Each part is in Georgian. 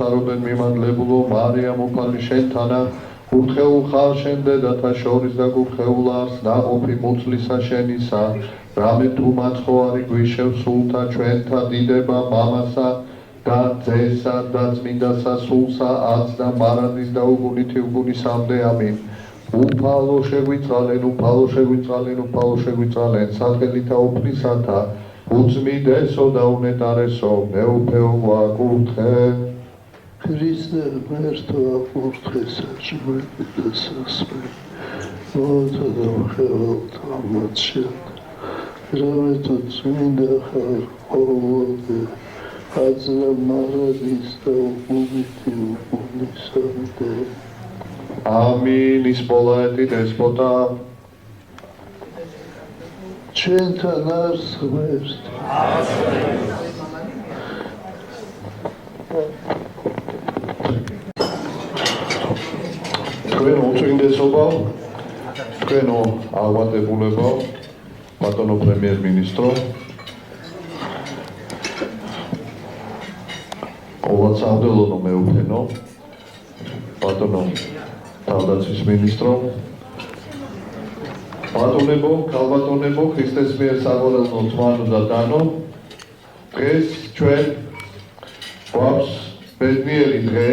ხარობენ მიმართლებულო მარია მოფალი შენთანა ურთხეულ ხარ შენ დედათა შორის და გურთხეულას ნაყოფი მუცლისა შენისა რამე თუ მაცხოვარი გვიშევ სულთა ჩვენთა დიდება მამასა და ძესა და წმინდასა სულსა აც და მარადის და უგუნითი უგუნისამდე ამინ უფალო შეგვიწყალენ უფალო შეგვიწყალენ უფალო შეგვიწყალენ სახელითა უფლისათა უწმიდესო და უნეტარესო მეუფეო ვაკურთხე Christe merto ურთხესა ჟმები სასმე მოთა და ხელთა მოცშენ რამე თუ წმინდა ხარ ყოველდღე აზრა მარადის და უგუნითი უგუნისამდე ამინ ისპოლაეტი დესპოტა ჩვენთან არს ღმერთი თქვენო უწმინდესობა, თქვენო აღვატებულებო, ბატონო პრემიერ-მინისტრო, ყოვლადსამდელონო მეუფენო, ბატონო თავდაცვის მინისტრო, ბატონებო, ქალბატონებო, ქრისტეს მიერ საყვარელნო ძმანო და დანო, დღეს ჩვენ გვაქვს ბედნიერი დღე,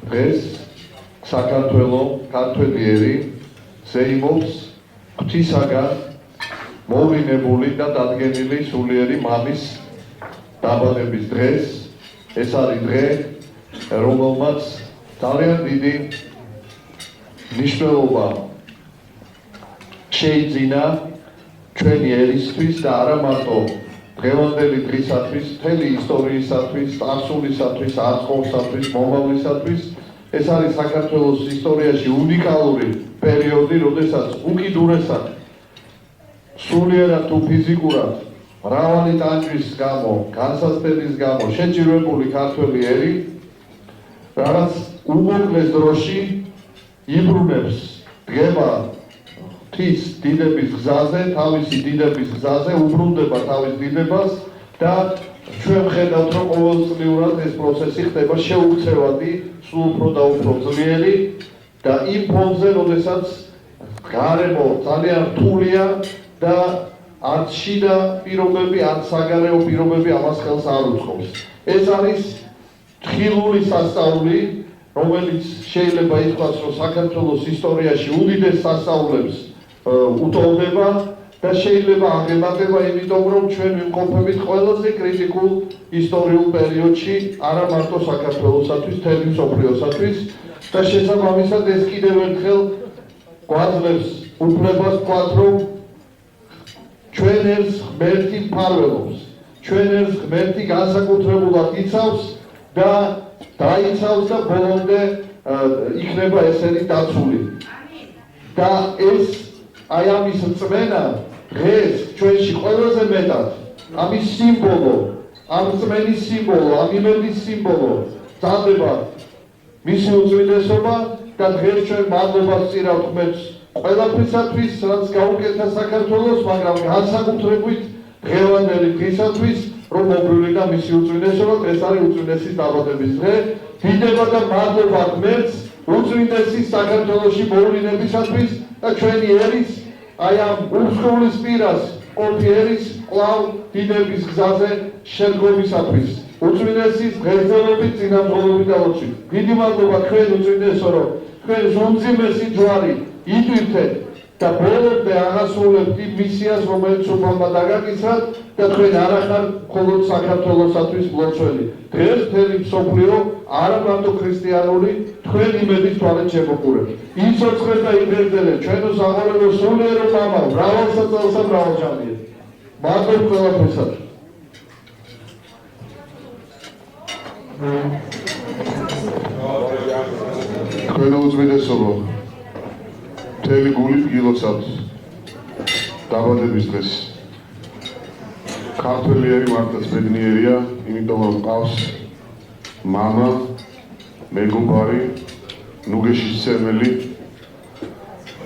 დღეს საქართველო ქართველიერი ზეიმობს ღვთისაგან მოვინებული და დადგენილი სულიერი მამის დაბადების დღეს ეს არის დღე რომელმაც ძალიან დიდი მნიშვნელობა შეიძინა ჩვენი ერისთვის და არა მარტო დღევანდელი დღისათვის, მთელი ისტორიისათვის, წარსულისათვის, აწმყოსათვის, მომავლისათვის ეს არის საქართველოს ისტორიაში უნიკალური პერიოდი, როდესაც უკიდურესად სულიერად თუ ფიზიკურად მრავალი ტანჯვის გამო, განსაცდელის გამო შეჭირვებული ქართველი ერი რაღაც უმოკლეს დროში იბრუნებს დგება ღვთის დიდების გზაზე, თავისი დიდების გზაზე, უბრუნდება თავის დიდებას და ჩვენ ხედავთ, რომ ყოველწლიურად ეს პროცესი ხდება შეუქცევადი, სულ უფრო და უფრო ძლიერი და იმ ფონზე, როდესაც გარემო ძალიან რთულია და არც შიდა პირობები, არც საგარეო პირობები ამას ხელს არ უწყობს. ეს არის თხილული სასწაული, რომელიც შეიძლება ითქვას, რომ საქართველოს ისტორიაში უდიდეს სასწაულებს უტოლდება და შეიძლება აღემატება, იმიტომ რომ ჩვენ ვიმყოფებით ყველაზე კრიტიკულ ისტორიულ პერიოდში, არა მარტო საქართველოსათვის, მთელი მსოფლიოსათვის და შესაბამისად ეს კიდევ ერთხელ გვაძლევს უფლებას ვთქვათ, რომ ჩვენ ერთს ღმერთი მფარველობს, ჩვენ ერთს ღმერთი განსაკუთრებულად იცავს და დაიცავს და ბოლომდე იქნება ესენი დაცული. და ეს აი ამის რწმენა დღეს ჩვენში ყველაზე მეტად ამის სიმბოლო, ამ რწმენის სიმბოლო, ამ იმედის სიმბოლო ძალდება მისი უწმინდესობა და დღეს ჩვენ მადლობას ვწირავთ ღმერთს ყველაფრისათვის, რაც გაუკეთა საქართველოს, მაგრამ განსაკუთრებით დღევანდელი დღისათვის, რომ მოგვლილი და მისი უწმინდესობა, ეს არის უწმინდესის დაბადების დღე. დიდება და მადლობა ღმერთს უწმინდესის საქართველოში მოვლენებისათვის და ჩვენი ერის აი ამ უსხულის პირას ყოფი ერის კვლავ დიდების გზაზე შედგომისათვის. უწმინდესის ღერძელობით, წინამძღოლობით და ლოცვით. დიდი მადლობა თქვენ უწმინდესო, რომ თქვენ უმძიმესი ჯვარი იტვირთეთ და ბოლომდე აღასრულებთ იმ მისიას, რომელიც უფალმა დაგაკისრათ და თქვენ არ ახარ მხოლოდ საქართველოსათვის მლოცველი. დღეს მთელი მსოფლიო არა მარტო ქრისტიანული თქვენ იმედის თვალით შემოყურებთ. იცოცხლეთ და იბრძოლეთ ჩვენო საღოლებო სულიერო მამაო, მრავალსაწოლსა მრავალჟამიერ. მადლობ ყველაფრისათვის. თქვენო უწმიდესობო, მთელი გულით გილოცავთ დაბადების დღეს. ქართველი მართლაც ბედნიერია, იმიტომ რომ მყავს მამა, მეგობარი, ნუგეშის ცემელი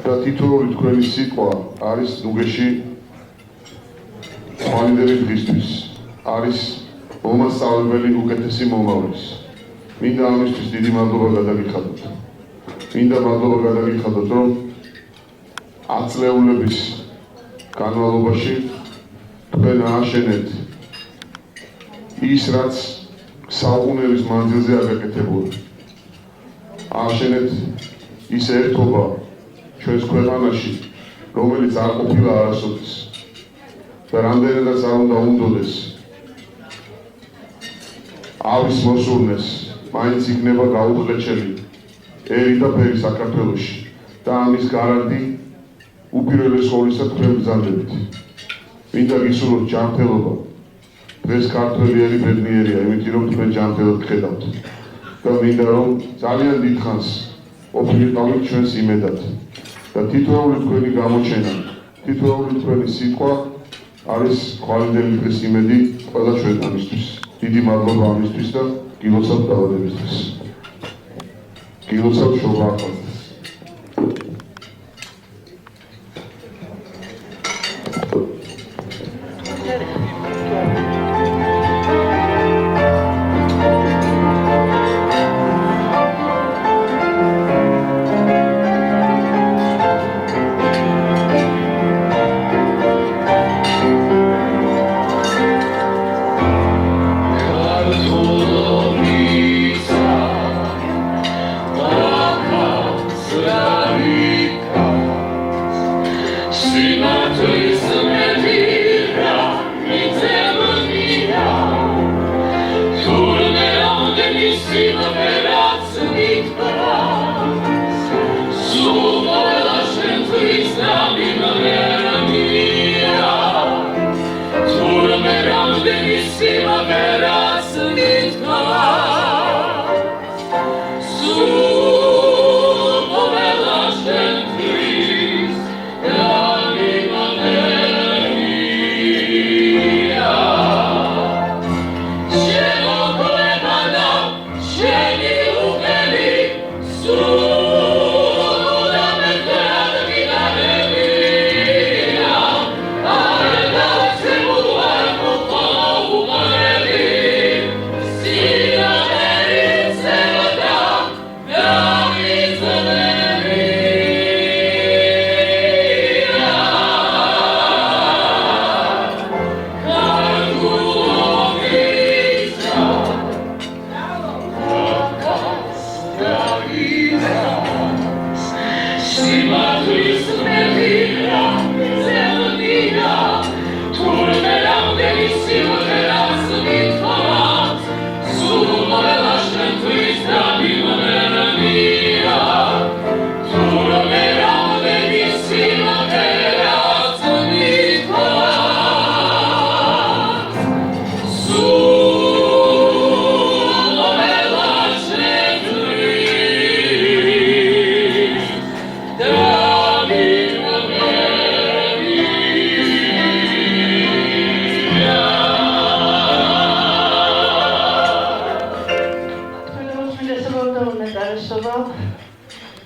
და თითოეული თქვენი სიტყვა არის ნუგეში ხვალინდელი დღისთვის, არის მომასწავლებელი უკეთესი მომავლის. მინდა ამისთვის დიდი მადლობა გადაგიხადოთ. მინდა მადლობა გადაგიხადოთ, რომ 10 წლეულების განმავლობაში თქვენ ააშენეთ ის, რაც საუკუნეების მანძილზე არ გაკეთებულა. ააშენეთ ის ერთობა ჩვენს ქვეყანაში, რომელიც არ ყოფილა არასოდეს და რამდენადაც არ უნდა უნდოდეს ავის მოსურნეს, მაინც იქნება გაუყრეჩელი ერი და ფერი საქართველოში და ამის გარანტი უპირველეს ყოვლისა თქვენ ბრძანდებით. მინდა გისურვოთ ჯანმრთელობა. დღეს ქართველი ერი ბედნიერია, იმიტომ რომ თქვენ ჯანმრთელად გხედავთ და მინდა რომ ძალიან დიდხანს ყოფილიყავით ჩვენს იმედად და თითოეული თქვენი გამოჩენა, თითოეული თქვენი სიტყვა არის ხვალინდელი დღის იმედი ყველა ჩვენთანისთვის. დიდი მადლობა ამისთვის და გილოცავთ დაბადებისთვის. გილოცავთ შობა ახალს.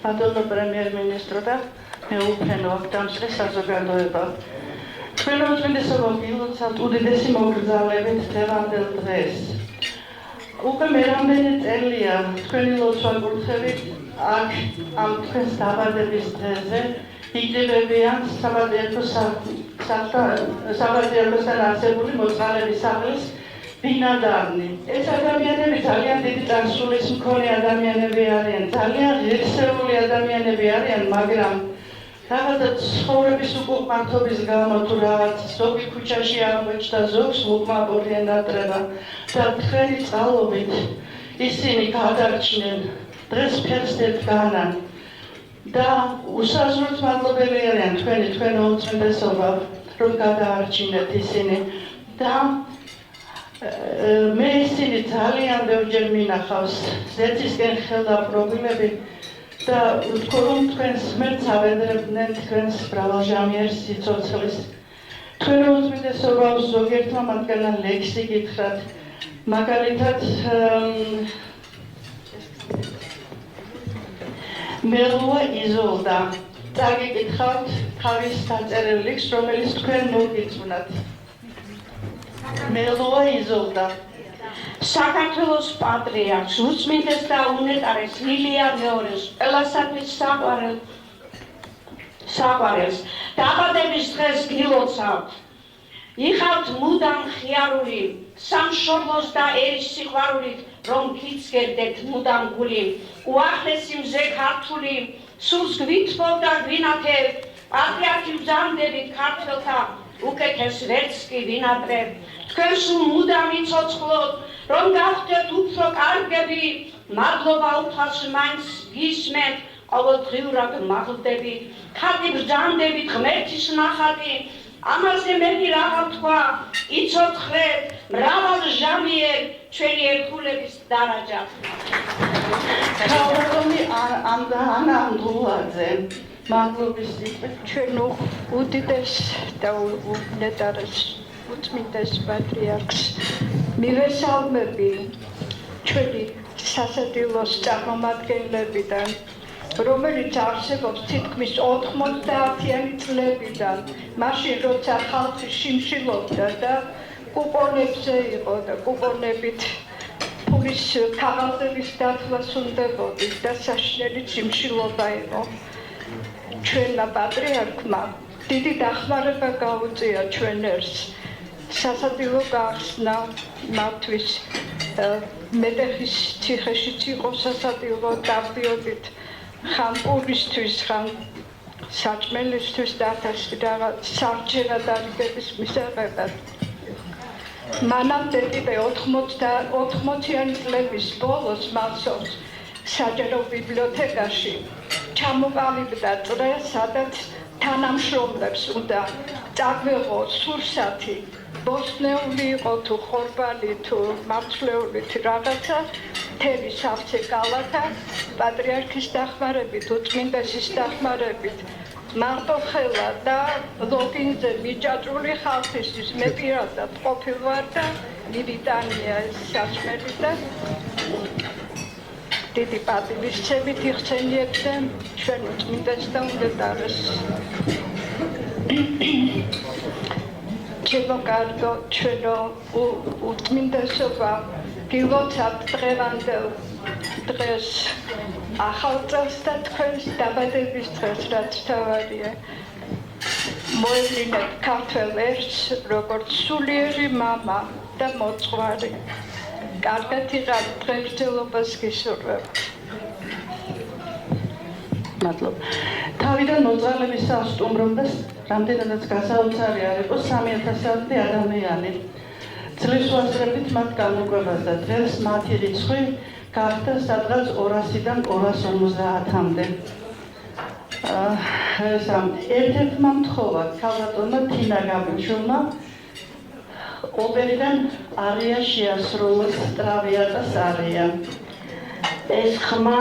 Madonna Premier-Ministro და მეუფენო აქდამსხის საზოგადოება. თქვენ უწმინდესობო გილოცავთ უდიდესი მოგზაურობით დღევანდელ დღეს. უკვე მერამდენი წელია თქვენი ლოცვა კურთხევით აქ ამ თქვენს დაბადების დღეზე იკრიბებიან საბადიაკოსთან არსებული მოწყალების სახლის ბინადარნი. ეს ადამიანები ძალიან დიდი წარსულის მქონე ადამიანები არიან, ძალიან ღირსეული ადამიანები არიან, მაგრამ რაღაცა ცხოვრების უკუღმართობის გამო თუ რაღაც ზოგი ქუჩაში აღმოჩნდა ზოგს უკმაყური ენატრება და თქვენი წყალობით ისინი გადარჩნენ დღეს ფერსდეთ განან და უსაზღვროდ მადლობელი არიან თქვენ უწმიდესობა რომ გადაარჩინეთ ისინი და მე ისინი ძალიან ბევრჯერ მინახავს ზეცისკენ ხელდაპყრობილები და ვთქვა რომ თქვენს ღმერთს ავედრებდნენ თქვენს მრავალჟამიერ სიცოცხლის თქვენ უწმიდესობა ზოგიერთმა მათგანმა ლექსი გითხრათ მაგალითად მელუა იზოლდა წაგიკითხავთ თავის დაწერილ ლექსს რომელიც თქვენ მოგიწვნათ მელუა იზოლდა საქართველოს პატრიარქს უწმინდეს და უნეტარეს ილია მეორეს ყველასათვის საყვარელს დაბადების დღეს გილოცავთ იხავთ მუდამ ხიარული სამშობლოს და ერის სიყვარულით რომ გიძგერდეთ მუდამ გული უახლესი მზე ქართული სულს გვითმობ და გვინათებთ პატრიარქი ბრძანდებით ქართველთა უკეთეს ვერც კი ვინატრებ თქვენ სულ მუდამ იცოცხლოთ რომ გახდეთ უფრო კარგები მადლობა უფალს მაინც გისმენთ ყოველდღიურად მაღლდებით ხატი ბრძანდებით ღმერთის ნახატი ამაზე მეტი რაღა თქვა იცოცხლეთ მრავალჟამიერ ჩვენი ერთგულების დარაჯა ქალბატონი ანა ანდრულაძე მადლობის სიტყვით ჩვენ უდიდეს და უნეტარეს უწმინდეს პატრიარქს მივესალმები ჩვენი სასადილოს წარმომადგენლებიდან რომელიც არსებობს თითქმის 90-იანი წლებიდან მაშინ როცა ხალხი შიმშილობდა და კუპონებზე იყო და კუპონებით ფულის ქაღალდების დათვლას უნდებოდით და საშინელი შიმშილობა იყო ჩვენმა პატრიარქმა დიდი დახმარება გაუწია ჩვენ ერს სასადილო გაახსნა მათთვის მეტეხის ციხეშიც იყო სასადილო დავდიოდით ხან პურისთვის ხან საჭმელისთვის და რაღაც სარჩენა დარიგების მისაღებად მანამდე კიდე 80-იანი წლების ბოლოს მასობს საჯარო ბიბლიოთეკაში ჩამოყალიბდა წრე სადაც თანამშრომლებს უნდა წაგვეღო სურსათი ბოსტნეული იყო თუ ხორბალი თუ მარცვლეული რაღაცა მთელი სავსე კალათა პატრიარქის დახმარებით უწმინდესის დახმარებით მარტოხელა და ლოგინზე მიჯაჭვული ხალხისთვის მე პირადად ყოფილვარ და მივიტანია ეს საჭმელი და დიდი პატივისცემით იხსენიებდე ჩვენ უწმინდეს და უნეტარეს ჩემო კარგო ჩვენო უწმინდესობა გილოცავთ დღევანდელ დღეს ახალ წელს და თქვენს დაბადების დღეს რაც თავარია მოევლინეთ ქართველ ერს როგორც სულიერი მამა და მოწყვლარი კარგად იყავთ დღესდღეობას გისურვებთ მადლობა თავიდან მოძღალების სასტუმრობდა რამდენადაც გასაოცარი არ იყო 3000-ამდე ადამიანი წლის ვასრებით მათ გამოგვებას და დღეს მათი რიცხვი გახდა სადღაც 200-დან 250-მდე ერთ-ერთმა მთხოვა ქალბატონმა თინა გაბიჩულმა ოპერიდან არია შეასრულოს ტრავიატას არია ეს ხმა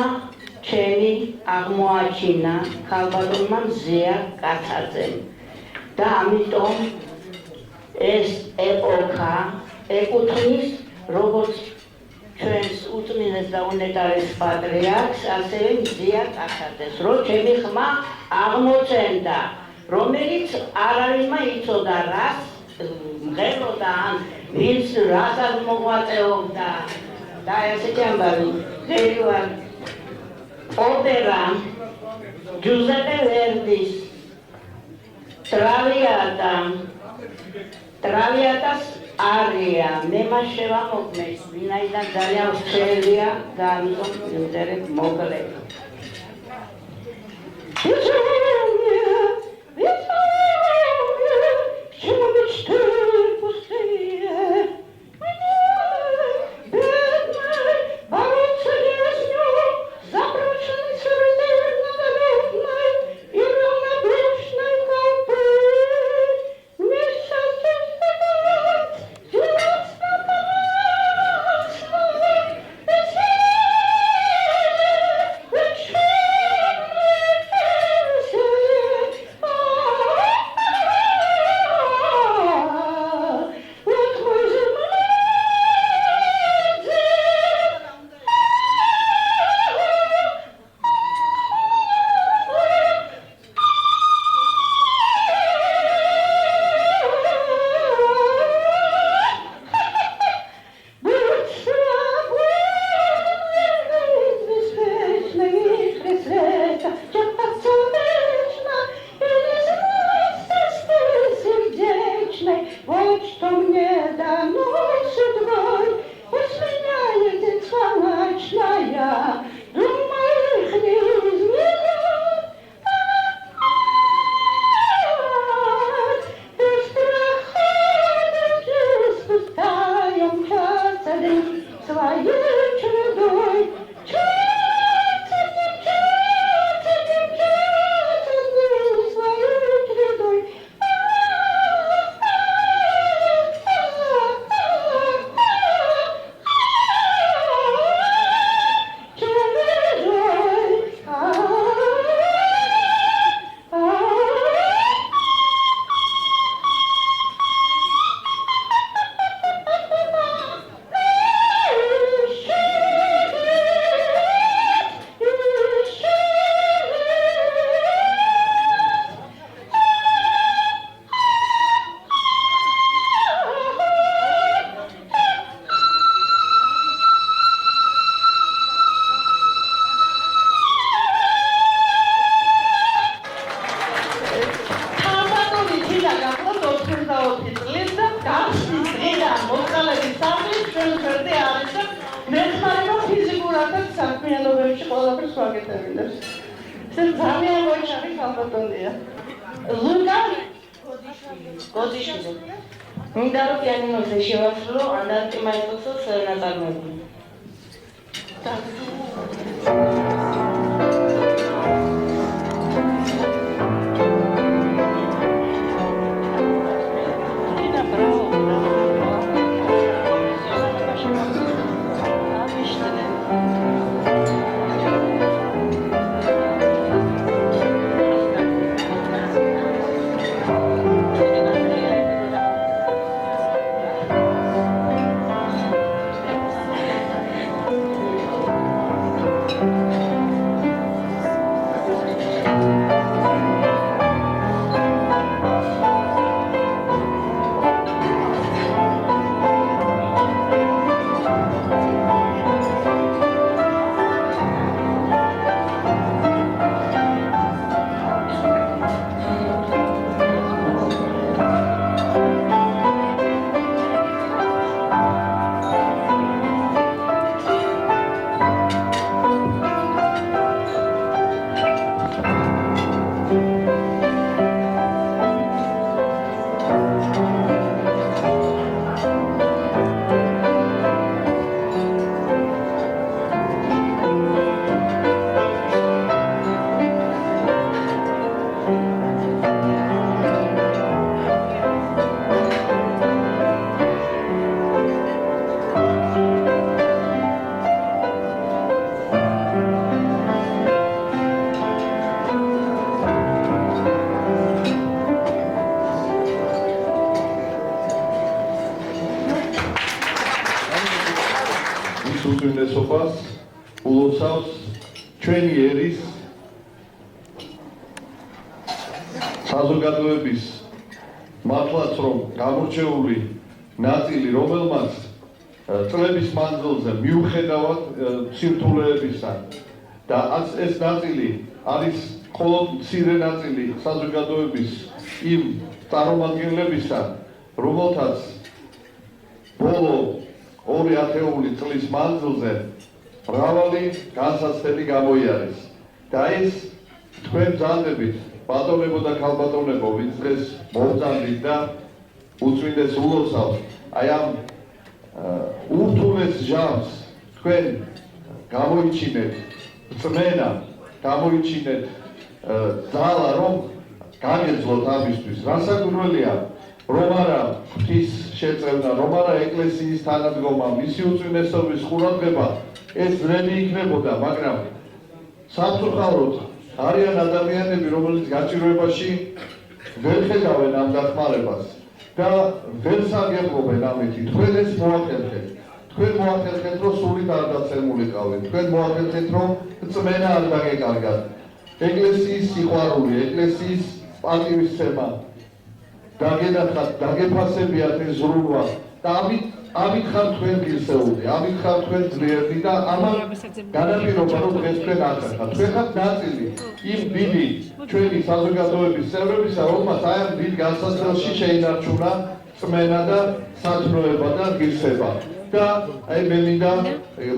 ჩემი აღმოაჩინა ქალბატონმა მზეა კაცაძემ და ამიტომ ეს ეპოქა ეკუთვნის როგორც ჩვენს უწმინდეს და უნეტარეს პატრიარქს ასევე მზეა კაცაძეს რომ ჩემი ხმა აღმოცენდა რომელიც არავისმა იცოდა რას მღეროდა ან ვინც რასაც მოღვაწეობდა და ესეთი ამბავი ღერივარ ოპერა ჯუზეპე ვერდის ტრავიატას არია მე მას შევამოქმეს ვინაიდან ძალიან ვრცელია და ამიტომ მივწერეთ მოკლედ ძალიან მოიჩარი ხალხატონია. ლუკა გოდიშვილი. მინდა რომ პიანინოზე შევასრულო ანდრე მაიკოსოს ნაწარმოები. უწმინდესობას ულოცავს ჩვენი ერის საზოგადოების მართლაც რომ გამორჩეული ნაწილი, რომელმაც წლების მანძილზე მიუხედავად სირთულეებისა და ეს ნაწილი არის მხოლოდ მცირე ნაწილი საზოგადოების იმ წარმომადგენლებისა, რომელთაც ბოლო 2 ათეული წლის მანძილზე მრავალი განსაცდელი გამოიარეს და ეს თქვენ ბრძანდებით ბატონებო და ქალბატონებო, ვინც დღეს მოვძანდით და უწმინდეს ულოცავთ აი ამ ურთულეს ჟამს თქვენ გამოიჩინეთ წმენა, გამოიჩინეთ ძალა, რომ გაგეძლოთ ამისთვის. რასაკვირველია, რომ არა ღვთის შეწევნა, რომ არა ეკლესიის თანადგომა, მისი უწმინდესობის ყურადღება ეს ძნელი იქნებოდა, მაგრამ სამწუხაროდ არიან ადამიანები, რომელიც გაჭირვებაში ვერ ხედავენ ამ დახმარებას და ვერ საგებობენ ამითი. თქვენ ეს მოახერხეთ. თქვენ მოახერხეთ, რომ სულით არ დაცემულიყავით. თქვენ მოახერხეთ, რომ წმენა არ დაგეკარგათ. ეკლესიის სიყვარული, ეკლესიის პატივისცემა დაგენახათ, დაგეფასებიათ ეს ზრუნვა და ამით ხარ თქვენ ღირსეული, ამით ხარ თქვენ ძლიერნი და ამან განაპირობა, რომ დღეს თქვენ ახერხათ. თქვენ ხართ ნაწილი იმ დიდი ჩვენი საზოგადოების წევრებისა, რომელმაც აი ამ დიდ განსაცდელში შეინარჩუნა წმენა და სათნოება და ღირსება. და აი მე მინდა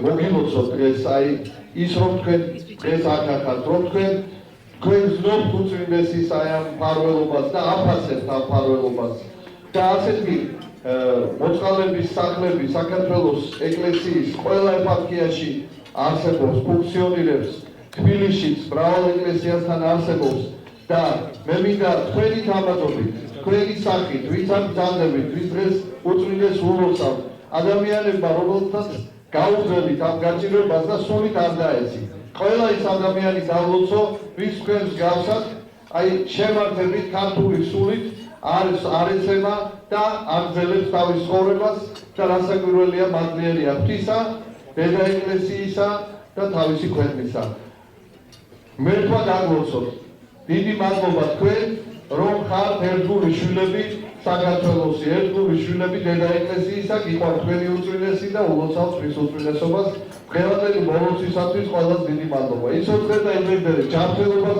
მოგილოცოთ დღეს აი ის რომ თქვენ დღეს ახერხათ, რომ თქვენ გზნობთ უწმინდესის აი ამ მფარველობას და აფასებთ ამ მფარველობას და ასეთი მოწყალების სახლები საქართველოს ეკლესიის ყველა ეპარქიაში არსებობს, ფუნქციონირებს, თბილისშიც მრავალ ეკლესიასთან არსებობს და მე მინდა თქვენი თამადობით, თქვენი სახით, ვინც ამ ბრძანდებით, ვინც დღეს უწმინდეს ულოცავთ, ადამიანებმა, რომელთაც გაუღწევით ამ გაჭირვებას და სულით არ დაეცით. ყველა ის ადამიანი დავლოცო, ვის თქვენს გავსად, აი შემართებით ქართული სულით არ ეცემა და აგრძელებს თავის ცხოვრებას და რასაკვირველია მადლიერია ღვთისა, დედა ეკლესიისა და თავისი ქვეყნისა. მე თქვა დაგლოცოთ. დიდი მადლობა თქვენ, რომ ხართ ერთგული შვილები საქართველოსი, ერთგული შვილები დედა ეკლესიისა, გიყვართ თქვენი უწმინდესი და ულოცავთ მის უწმინდესობას. დღევანდელი ბოლოსისათვის ყველას დიდი მადლობა. იცოცხლე და იმედდები, ჯანმრთელობას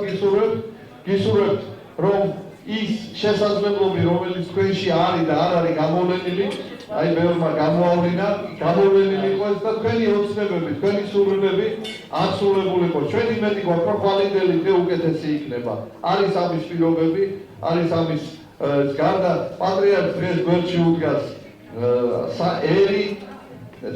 გისურვებთ, რომ ის შესაძლებლობები, რომელიც თქვენში არის და არ არის გამოვლენილი, აი ბევრმა გამოავლინა, გამოვლენილი იყოს და თქვენი ოცნებები, თქვენი სურვილები ასრულებული იყოს. ჩვენ იმედი გვაქვს, რომ ხვალინდელი დღე უკეთესი იქნება. არის ამის პირობები, არის ამის გარდა პატრიარქს დღეს გვერდში უდგას ერი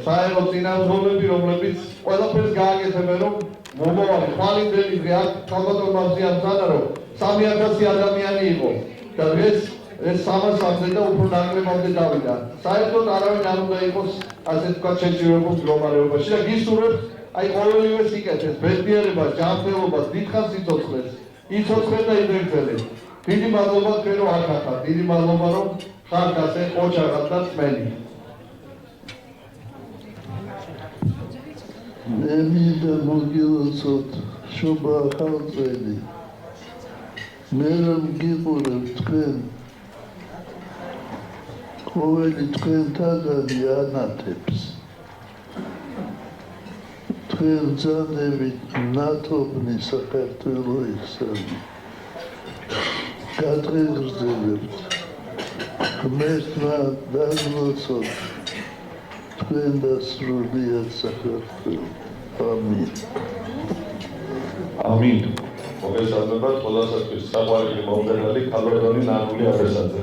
საერო წინამძღოლები, რომლებიც ყველაფერს გააკეთებენ, რომ მომავალი ხვალინდელი დღე აქ ქალბატონმა ზიანთანა, რომ 3000 ადამიანი იყო და დღეს ეს 300-მდე და უფრო ნაკლებამდე დავიდა. საერთოდ არავინ არ უნდა იყოს ასე თქვა შეჭირებულ მდგომარეობაში და გისურვებთ აი ყოველივეს იკეთეს, ბედნიერებას, ჯანმრთელობას, დიდხანს სიცოცხლეს, იცოცხლეთ და იდერძელეთ. დიდი მადლობა თქვენ რომ აქ ხართ, დიდი მადლობა რომ ხართ ასე ოჯახად და წმენი. მე მინდა მოგილოცოთ შობა ახალწელი. მე რომ გიყურებ თქვენ ყოველი თქვენთაგანი ანათებს. თქვენ ბრძანებით ნათობნი საქართველო ისანი. გადღეგრძელებთ. ღმერთმა დაგლოცოთ თქვენ და სრულიად საქართველო. ამინ. ამინ. მოგესალმებათ ყველასათვის საყვარელი მომღერალი ქალბატონი ნანული აბესაძე.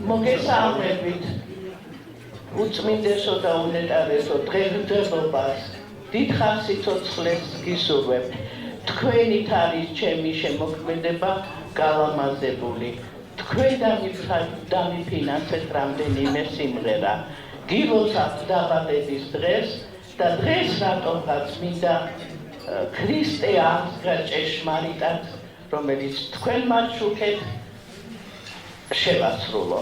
მოგესალმებით უწმინდესო და უნეტარესო დღესდღეობას დიდხანს სიცოცხლეს გისურვებთ. თქვენით არის ჩემი შემოქმედება გალამაზებული. თქვენ დამიფინანსეთ რამდენიმე სიმღერა. გილოცავთ დაბადების დღეს და დღეს რატომღაც მინდა ქრისტე აღსდგა ჭეშმარიტად, რომელიც თქვენ მაჩუქეთ შევასრულო.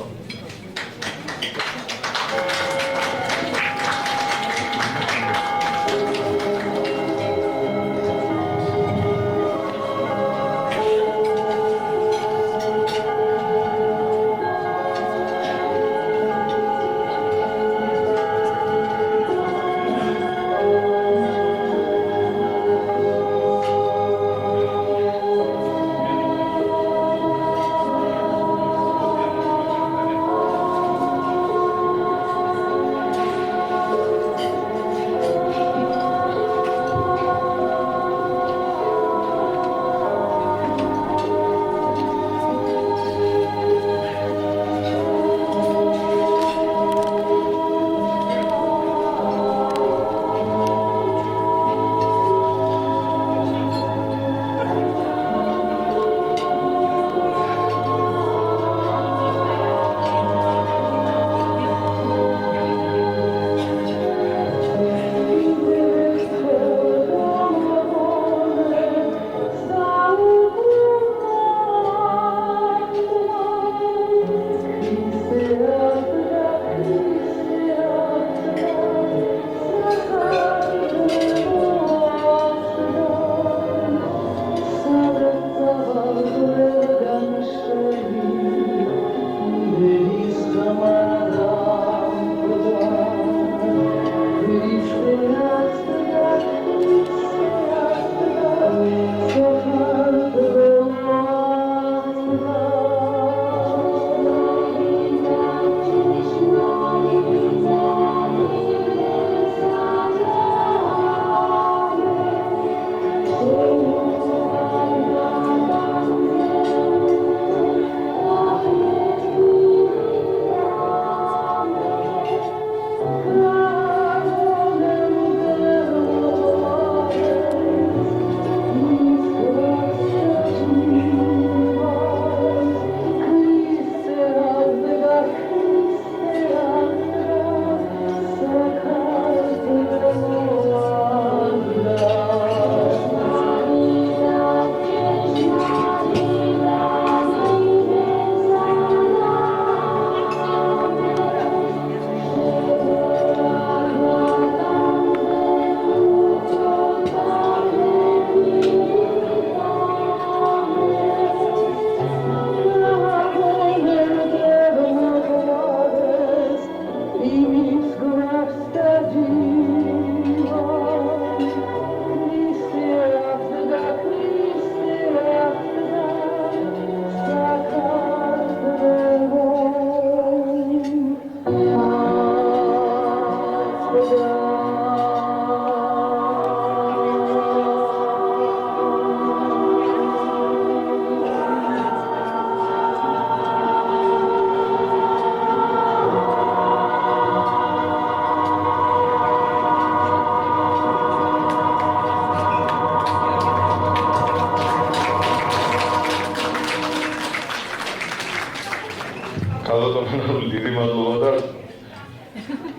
ქალბატონი დიდი მადლობა და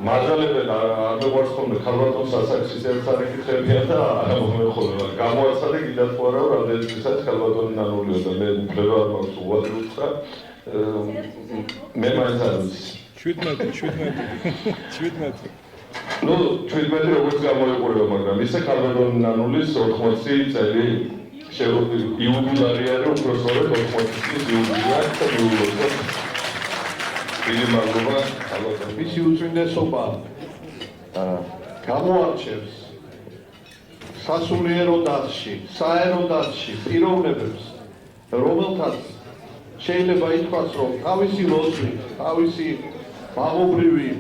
მაგალითად არ მეყვარს ხოლმე ქალბატონ სასაქსის ერთსარეკითხებია და არ მომეხოლება გამოაცხადე კიდევ თუ არა რამდენი წელსაც ქალბატონი ნანულია და მე უფლება არ მაქვს უღალატ უთხრა მე მაინც არ ვიცი 17 ну 17 როგორც გამოიყურება მაგრამ ისე ქალბატონი ნანულის 80 წელი იუბილარია რომ უფრო სწორედ 80 წლის იუბილეა და მიულოცოთ დიდი მადლობა ქალბატონი მისი უწმინდესობა გამოარჩევს სასულიერო დასში, საერო დასში პიროვნებებს, რომელთაც შეიძლება ითქვას, რომ თავისი ლოცვით, თავისი მაღობრივი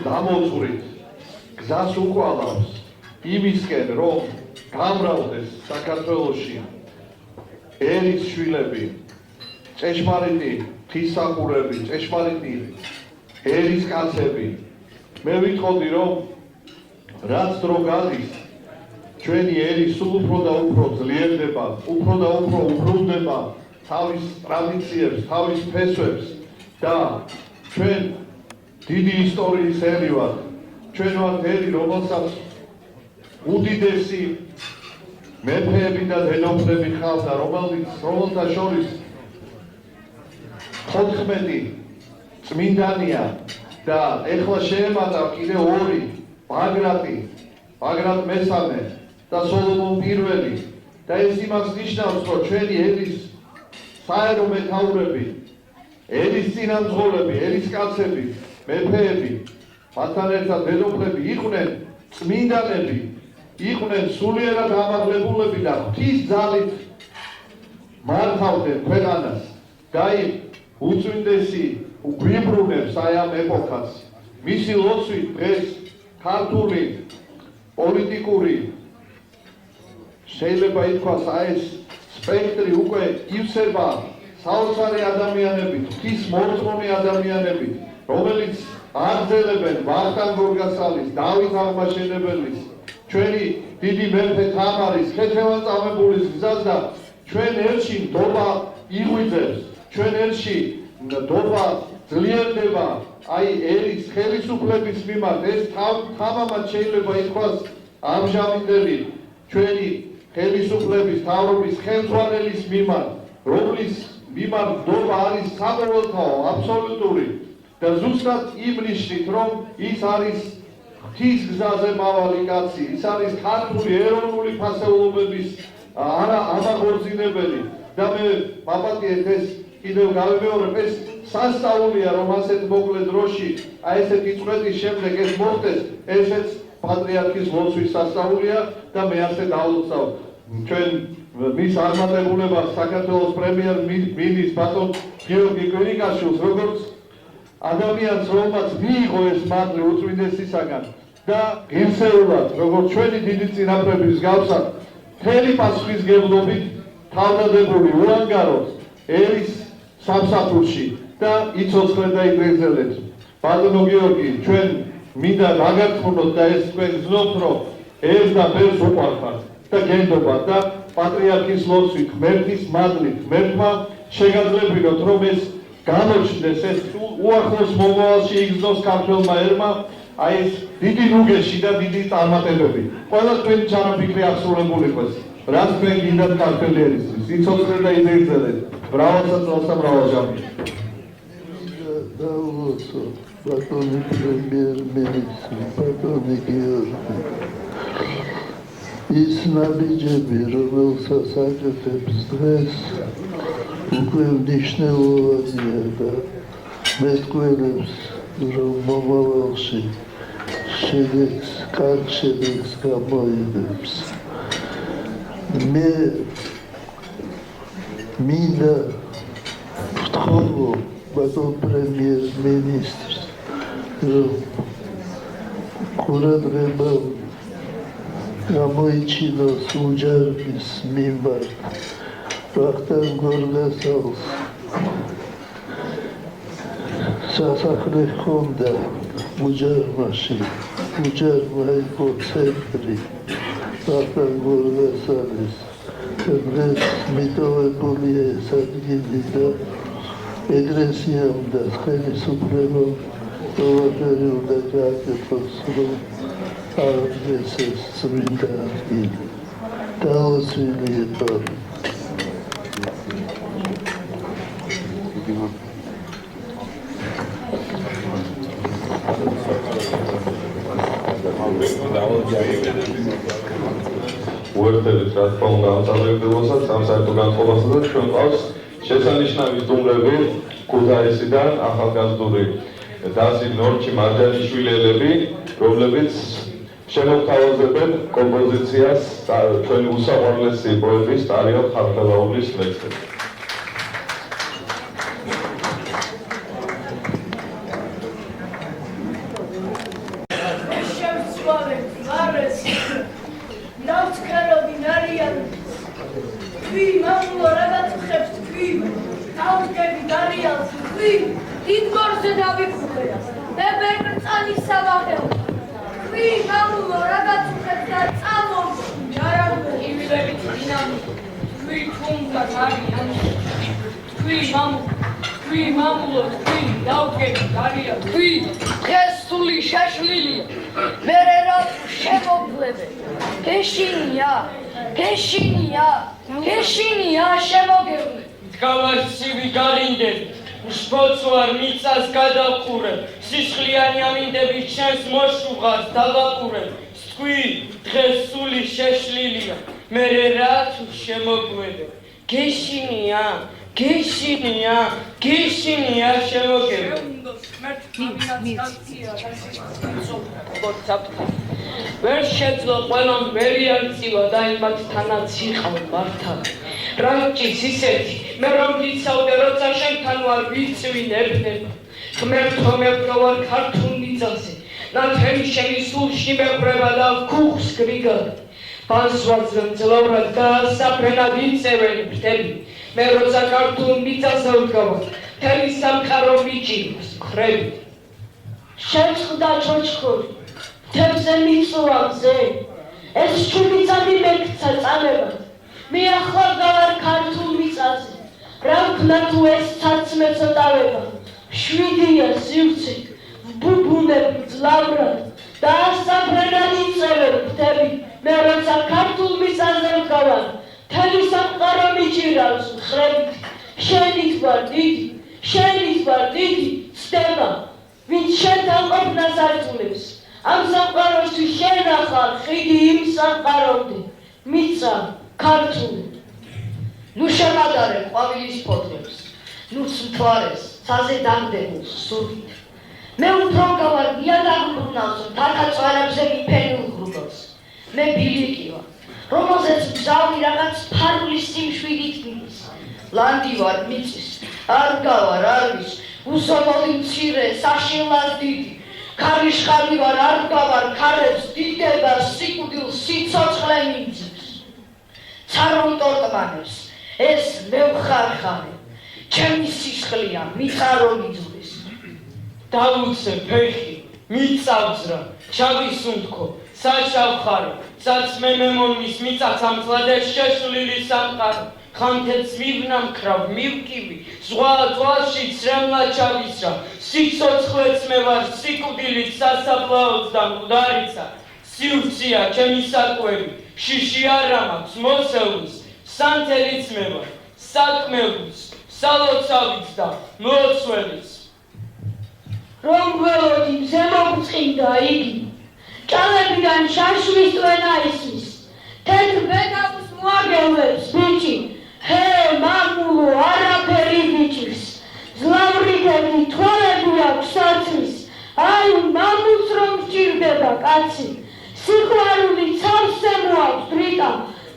დამოწვრით გზას უკვალავს იმისკენ, რომ გამრავლდეს საქართველოში ერის შვილები, ჭეშმარიტი ღვთისმსახურები, ჭეშმარიტი ერის კაცები. მე ვიტყოდი, რომ რაც დრო გადის, ჩვენი ერი სულ უფრო და უფრო ძლიერდება, უფრო და უფრო უბრუნდება თავის ტრადიციებს, თავის ფესვებს და ჩვენ დიდი ისტორიის ერი ვართ. ჩვენ ვართ ერი, რომელსაც უდიდესი მეფეები და დედოფლები ჰყავდა, რომელთა შორის 14 წმინდანია და ეხლა შეემატა კიდე 2 ბაგრატ მესამე და სოლომონ პირველი და ეს იმას ნიშნავს, რომ ჩვენი ერის საერო მეთაურები, ერის წინამძღოლები, ერის კაცები, მეფეები, მათთან ერთად დედოფლები იყვნენ წმინდანები, იყვნენ სულიერად ამაღლებულები და ღვთის ძალით მართავდნენ ქვეყანას და უწმინდესი გვიმბრუნებს აი ამ ეპოქას. მისი ლოცვით დღეს ქართული პოლიტიკური შეიძლება ითქვას აი ეს სპექტრი უკვე ივსება საოცარი ადამიანებით, ღვთის მორწმუნე ადამიანებით, რომელიც აგრძელებენ ვახტანგ გორგასალის, დავით აღმაშენებელის, ჩვენი დიდი მეფე თამარის, ხეთევანწამებულის გზას და ჩვენ ერთში ნდობა იღვიძებს, ჩვენ ერთში ნდობა ძლიერდება აი ერის ხელისუფლების მიმართ. ეს თამამად შეიძლება ითქვას ამჟამინდელი ჩვენი ხელისუფლების თავრობის ხელმძღვანელის მიმართ, რომლის მიმართ ნდობა არის საყოველთაო, აბსოლუტური და ზუსტად იმ ნიშნით, რომ ის არის ღვთის გზაზე მავალი კაცი, ის არის ქართული ეროვნული ფასეულობების ამაღორձინებელი და მე მაპატიეთ ეს კიდევ გავიმეორებ, ეს სასწაულია, რომ ასეთ მოკლე დროში, აი ესეთი წვეთის შემდეგ ეს მოხდეს, ესეც პატრიარქის ლოცვის სასწაულია და მე ასე დავლოცავ ჩვენ მის აღმატებულებას საქართველოს პრემიერ-მინისტრს ბატონ გიორგი კვირიკაშვილს, როგორც ადამიანს, რომელმაც მიიღო ეს მადლი უწმინდესისაგან და ღირსეულად, როგორც ჩვენი დიდი წინაპრების გავსად, მთელი პასუხისმგებლობით თავდადებული უანგაროთ ერის სამსახურში და იცოცხლეთ და იგრძელეთ. ბატონო გიორგი, ჩვენ მინდა დაგარწმუნოთ და ეს თქვენ გძნობთ, რომ ერს და ბერს უყვარხართ და გენდობათ და პატრიარქის ლოცვით, ღმერთის მადლით, ღმერთმა შეგაძლებინოთ, რომ ეს გამოჩნდეს, ეს უახლოს მომავალში იგრძნოს ქართველმა ერმა აი ეს დიდი ნუგეში და დიდი წარმატებები. ყველა თქვენი ჩანაფიქრი აღსრულებული იყოს. რაც თქვენ გინდათ ქართველი ერისთვის, იცოცხლეთ და იგრძელეთ. მრავალსაწლოვსა მრავალჟამი. დავლოცოთ ბატონი პრემიერ-მინისტრი, ბატონი გიორგი. ის ნაბიჯები, რომელსაც აკეთებს დღეს, უკვე მნიშვნელოვანია და მეტყველებს, რომ მომავალში კარგ შედეგს გამოიღებს. მე მინდა ვთხოვო ბატონ პრემიერ-მინისტრს, რომ ყურადღება გამოიჩინოს უჯარმის მიმართ ვახტანგ გორგასალს. სასახლე ჰქონდა უჯარმაში, უჯარმა იყო ცენტრი ვახტანგ გორგასალის და დღეს მიტოვებულია ეს ადგილი და ეკლესიამ და ხელისუფლებამ ყველაფერი უნდა გააკეთოს, რომ აღდგეს ეს წმინდა ადგილი. დაუსვილი ეპარქია. უერთდებით რა თქმა უნდა ამ სამრეკლოსაც, ამ საერთო განწყობასა და ჩვენ ყავს შესანიშნავი სტუმრები ქუთაისიდან ახალგაზრდული დასი ნორჩი მარჯანიშვილელები, რომლებიც შემოგთავაზებენ კომპოზიციას ჩვენი უსაყვარლესი პოეტის ტარიელ ხარდალაულის ლექსზე. დღესული შეშლილია, მერე რა შემოგვლებე, გეშინია შემოგევლე. დგავას ცივი გარინდები, უშბოცვარ მიწას გადავყურებ, სისხლიანი ამინდებით შენს მოშუღას დავაყურებ, თქვი დღესული შეშლილია, მერე რა თუ შემოგვებე, გეშინია შემოგევლე. ვერ შეძლო ყველამ ვერი არწივა და იმათთანაც იყავ მართავ. რამჭის ისეთი, მე რომ გიცავდე, როცა შენთან ვარ ვიცვი ნებნება. ღმერთო მევდოვარ ქართულ მიწაზე, ნათელი შენი სულში მეყვრება და ქუხს გრიგად. ბანსვარზე მძლავრად და საფრენად იწევენ ფრთები. მე როცა ქართულ მიწაზე ვდგავარ, მთელი სამყარო მიჭირავს მხრებით. შეწყდა ჩოჩხური, მთებზე მიწვა გზე, ეს ჩუბიცადი მეკცა წამებად. მე ახლა გავარ ქართულ მიწაზე, რა ვქნა თუ ეს ცაცმე ცოტავება. შვიდია სივრცე, ვბუბუნები ძლავრად და საფრენად იწევენ ფრთები. მე როცა ქართულ მიწაზე ვდგავარ, მთელი სამყარო მიჭირავს მხრებით. შენით ვარ დიდი ცდება, ვინც შენთან ყოფნას არწმუნებს. ამ სამყაროში შენ ახალ ხიდი იმ სამყარომდე, მიწა ქართული. ნუ შემადარე ყვავილის ფოთლებს, ნუც მთვარეს ცაზე დამდებულს სურვით. მე უფრო გავარ ნიადაგ-მყრუნავს, თარკაწვანებზე მიფენილ ღრუბელს. მე ბილიკი ვარ, რომელზეც მგზავრი რაღაც ფარვლის სიმშვიდით მიდის. ლანდი ვარ მიწის, არ გავარ არვის, უსომოდი მცირე, საშილას დიდი. ქარიშხალი ვარ, არ გავარ ქარებს, დიდება სიკვდილს სიცოცხლე მიმძებს. ცარომ ტორტმანებს, ეს მე ვხარხარე, ჩემი სისხლია, მიწარო მიძურეს. დავუცე ფეხი, მიწავძრა, ჩავისუნთქო, საშავხარო, საცმე მემონის მიწაც ამწლადე შეშლილი სამყარო. ხანთებს მივნამქრავ, მივკივი, ზღვა ზღვაში ცრემლა ჩავისრა, სიცოცხლეც მე ვარ, სიკვდილით სასაფლაოც და მკვდარიცა. სივრცეა ჩემი საკვები, შიში არ ამაქვს მოსევლის, სანთელიც მე ვარ, საკმევის, სალოცავიც და მლოცველიც. რომ ველოდი ზემობრწყინდა იგი, ჭალებიდან შაშვის ტვენა ისმის, თეთრ ბეკავს მოაგევლებს ბიჭი, ჰე მამულო არაფერი ვიჭირს, ზლავრიგები თვალები აქვს საწვის, აი მამულს რომ სჭირდება კაცი, სიყვარული ცავსე მოაქვს დრიტა,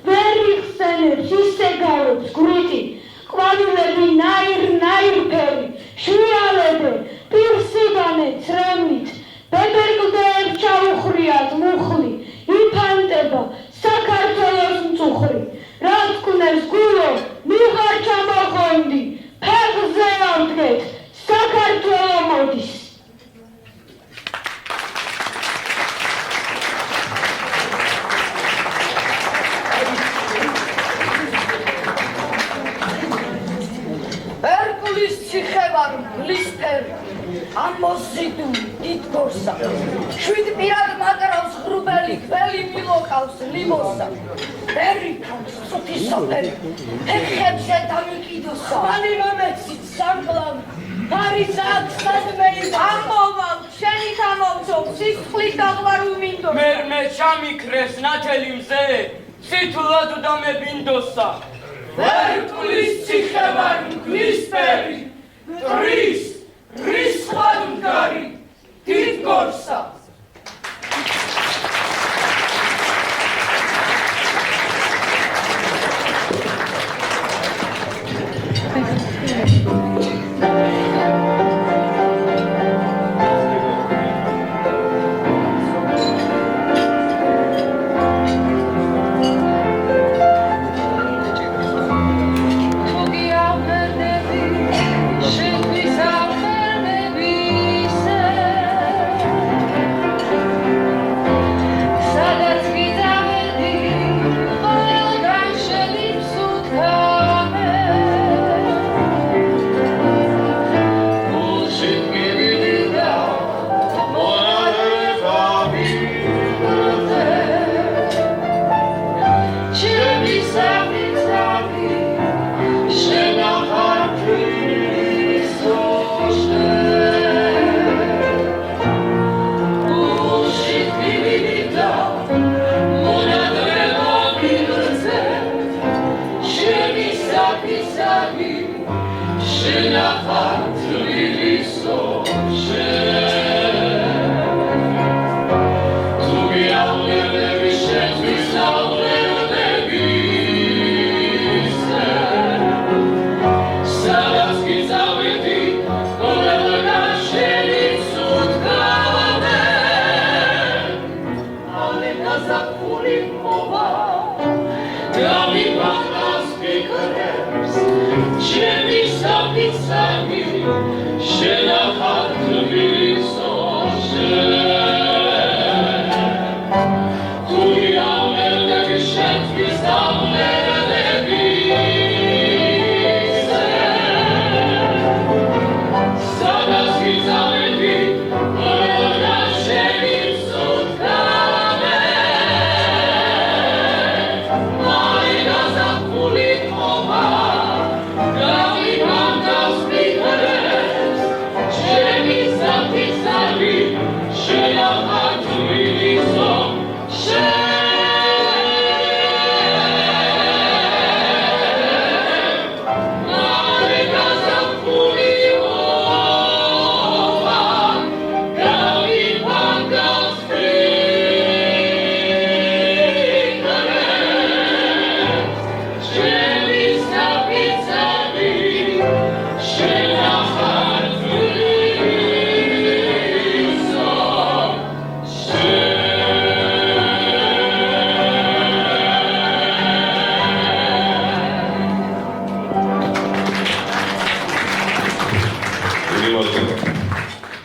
ვერ იხსენებს ისე გალობს გვიტი, ყვავილები ნაირ-ნაირფერი, შუალებე, პირსიგანე ცრემლით, ბებერკლდეებს ჩაუხრიათ მუხლი, იფანტება საქართველოს მწუხრი, რა თქმეს გულო, მიღარ ჩამოხონდი, ფეხზე ავდგეთ, საქართველო მოდის. ერკულის ციხე ვარ მგლისფერი, ამოზიდული დიდგორსა. შვიდ პირად მაკრავს ღრუბელი გველი მილოყავს ლიმოსა. ბერი ქონს სუთი სოფელი, ეხებზე დამიკიდოსა. მალი მომეცით სამკლავი, ფარის აქვს სადმელი ამოვალ, შენი გამოვცო, სისხლის დაღვარ უმინდო. მე ჩამიქრეს ნათელი მზე, სითულად დამებინდოსა. ვერკulis ციხე ვარ მგლისფერი, რის ხვალმგარი დიდგორსა.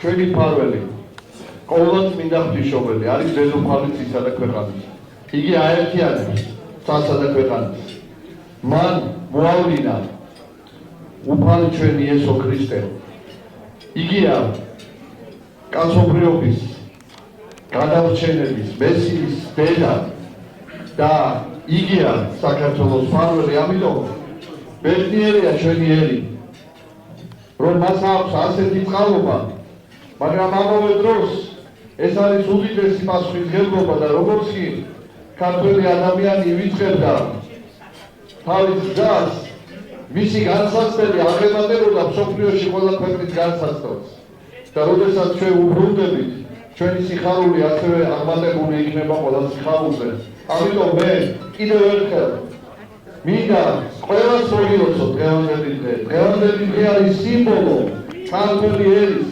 ჩვენი მფარველი, ყოველად წმინდა ღვთისმშობელი არის დედოფალი ცისა და ქვეყანის. იგი აერთიანებს ცასა და ქვეყანას. მან მოავლინა უფალი ჩვენი იესო ქრისტე. იგია კაცობრიობის, გადამრჩენების, მესიის დედა და იგია საქართველოს მფარველი, ამიტომ ბედნიერია ჩვენი ერი, რომ მას აქვს ასეთი წყალობა, მაგრამ ამავე დროს ეს არის უდიდესი პასუხისმგებლობა და როგორც კი ქართველი ადამიანი ივიწყებდა თავის გზას, მისი განსაცდელი აღემატებოდა მსოფლიოში ყველა ქვეყნის განსაცდელს და როდესაც ჩვენ უბრუნდებით, ჩვენი სიხარული ასევე აღმატებული იქნება ყველა სიხარულზე. ამიტომ მე კიდევ ერთხელ მინდა ყველას მოგილოცოთ დღევანდელი დღე. დღევანდელი დღე არის სიმბოლო ქართველი ერის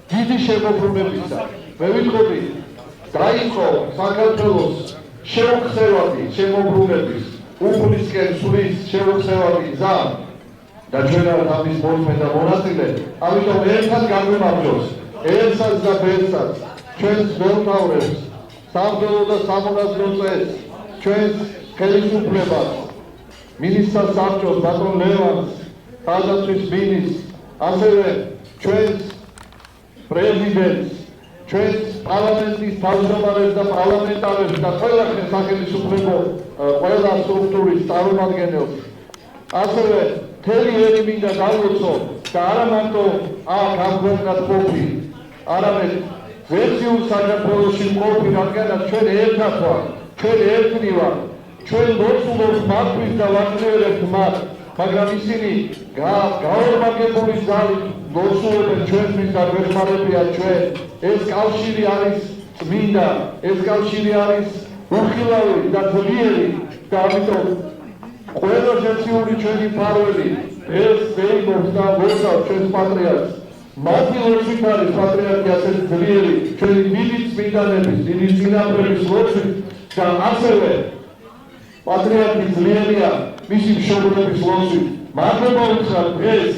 დიდი შემოbrunებისა. მე ვიტყოდი, დაიწყო საქართველოს შემოქცევადი შემოbrunების, უფლისკენ სulis შემოქცევადი გზა და ჩვენ ვართ ამის მოწმე და მონაწილე. ამიტომ ერთად განვიმარჯოს, ერთსაც და ბერსაც, ჩვენს მეთაურებს, სამღვდელო და სამონაზრო წესს, ჩვენს ხელისუფლებას, მინისტრ საბჭოს ბატონ ლევანს, თავდაცვის მინისტრს, ასევე ჩვენს პრეზიდენტს, ჩვენს პარლამენტის თავმჯდომარეს და პარლამენტარებს და ყველა სახელმწიფო ყველა სტრუქტურის წარმომადგენელს. ასევე მთელი ერი მინდა გავუცო და არა მარტო აქ ამგვარად ყოფი, არამედ ვერციულ საქართველოში ყოფი, რადგანაც ჩვენ ერთად ვართ, ჩვენ ერთნი ვართ, ჩვენ ლოცულობთ მათთვის და ვაძლიერებთ მათ, მაგრამ ისინი გაორმაგებული ძალით ლოცულობენ ჩვენთვის და გვეხმარებიან ჩვენ. ეს კავშირი არის წმინდა, ეს კავშირი არის უხილავი და ძლიერი და ამიტომ ყველა ზეციური ჩვენი მფარველი ეს ვეიმობს და მოსავს ჩვენს პატრიარქს. მათი ლოცვით არის პატრიარქი ასეთი ძლიერი, ჩვენი დიდი წმინდანების, დიდი წინაპრების ლოცვით და ასევე პატრიარქი ძლიერია მისი მშობლების ლოცვით. მადლობა უთხრათ დღეს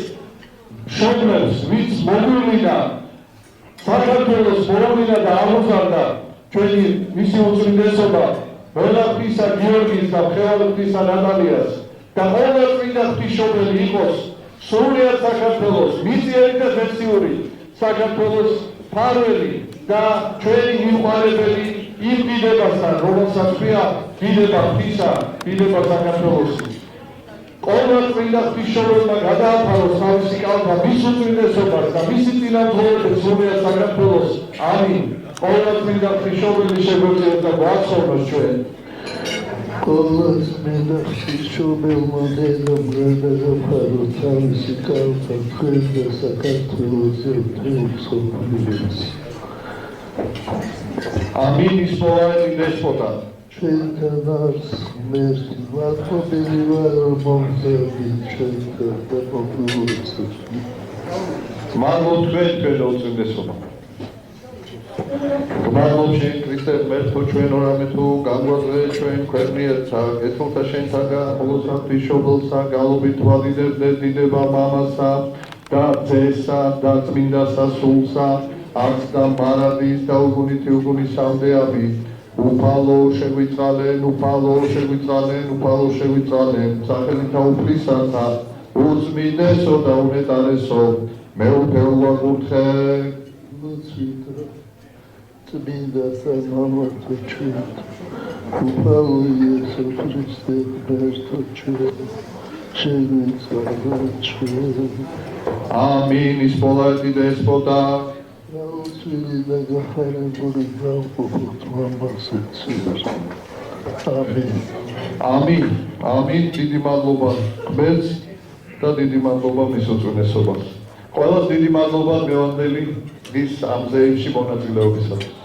მშობლებს, ვინც მოგვივლიდა საქართველოს მოუვიდა და აღმოსარდა ჩვენი მისი უწმინდესობა მელახისა გიორგის და ხელოვნისა ნატალიას და ყველა წმინდა ღვთისმშობელი იყოს სრულიად საქართველოს მიწიერი და ზეციური საქართველოს მფარველი და ჩვენი მიყვარებელი იმ დიდებასთან, რომელსაც ქვია დიდება ღვთისა, დიდება საქართველოსი. ყველა წმინდა ღვთისმშობელმა გადააფაროს თავისი კალთა მის უწმინდესობას და მისი წინამძღოლებს სრულიად საქართველოს. ამინ. ყველა წმინდა ღვთისმშობელი შეგვეძლოს და გვაცხოვნოს ჩვენ. ყველა წმინდა ღვთისმშობელმა დედამ გადააფაროს თავისი კალთა თქვენ და საქართველოზე მთელ მსოფლიოში. ამინ. ის მოვადი დესპოტა. ჩვენთან არის ღმერთი, მართლობელი ვარ მომზადი ჩვენთან და მოგვილოცოთ. მადლობ თქვენ თქვენო უწმინდესობა. მადლობ შენ ქრისტე ღმერთო ჩვენო რამე თუ განგვაძლევ ჩვენ ქვეყნიერთა ეთულთა შენთაგან ყოველთა ღვთისმშობელსა გალობით ვალიდებდე დიდება მამასა და ძესა და წმინდასა სულსა არც და მარადის და უგუნითი უგუნისამდეაბი უფალო შეგვიწყალენ, უფალო შეგვიწყალენ, უფალო შეგვიწყალენ, სახელითა უფლისათა, უწმინდესო და უნეტარესო, მეუფეო ვაგურთხე. ლოცვითა წმინდა სამამათო ჩვენ, უფალო იესო ქრისტე ღმერთო ჩვენ, შეგვიწყალენ ჩვენ. ამინ. ის მოვადი დესპოტა. Rausvili da gaharებული გავყოფოთ მამასეც. ამინ. ამინ. ამინ. დიდი მადლობა ღმერთს და დიდი მადლობა მის უწმინდესობას. ყველას დიდი მადლობა მევანდელი ის ამ ზეიმში მონაწილეობისათვის.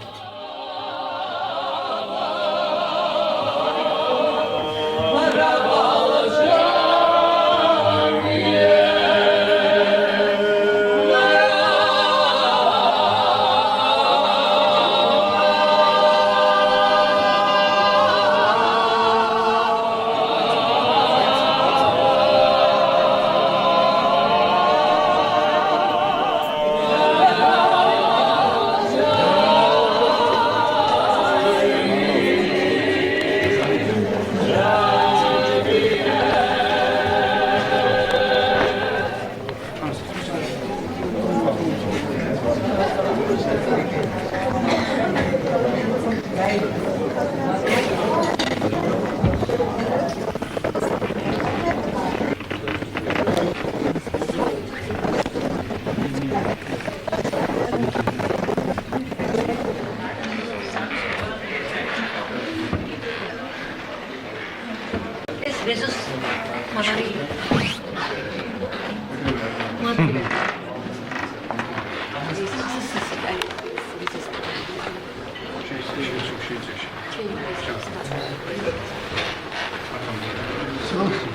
Besos. Maravilla. Sorry.